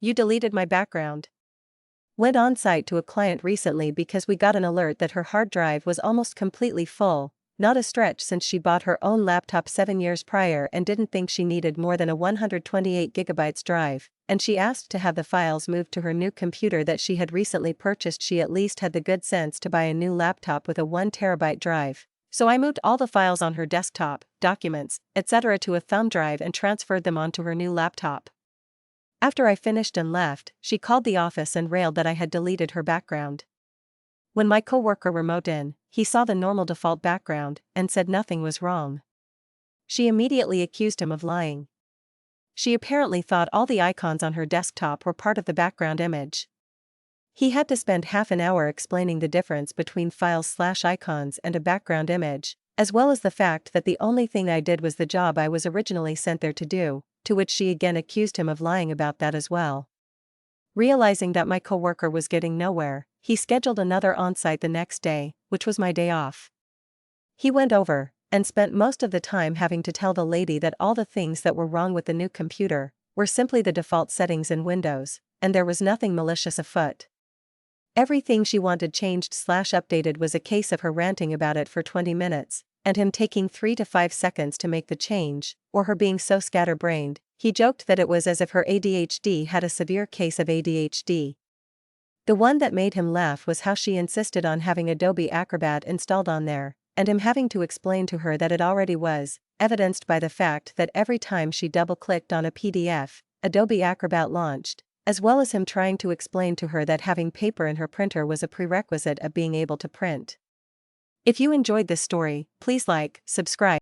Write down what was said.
You deleted my background. Went on site to a client recently because we got an alert that her hard drive was almost completely full, not a stretch since she bought her own laptop 7 years prior and didn't think she needed more than a 128GB drive, and she asked to have the files moved to her new computer that she had recently purchased. She at least had the good sense to buy a new laptop with a 1TB drive. So I moved all the files on her desktop, documents, etc. to a thumb drive and transferred them onto her new laptop. After I finished and left, she called the office and railed that I had deleted her background. When my coworker remote in, he saw the normal default background and said nothing was wrong. She immediately accused him of lying. She apparently thought all the icons on her desktop were part of the background image. He had to spend half an hour explaining the difference between files/icons and a background image, as well as the fact that the only thing I did was the job I was originally sent there to do, to which she again accused him of lying about that as well. Realizing that my coworker was getting nowhere, he scheduled another on-site the next day, which was my day off. He went over and spent most of the time having to tell the lady that all the things that were wrong with the new computer were simply the default settings in Windows, and there was nothing malicious afoot. Everything she wanted changed/updated was a case of her ranting about it for 20 minutes, and him taking 3 to 5 seconds to make the change, or her being so scatterbrained. He joked that it was as if her ADHD had a severe case of ADHD. The one that made him laugh was how she insisted on having Adobe Acrobat installed on there, and him having to explain to her that it already was, evidenced by the fact that every time she double-clicked on a PDF, Adobe Acrobat launched, as well as him trying to explain to her that having paper in her printer was a prerequisite of being able to print. If you enjoyed this story, please like, subscribe.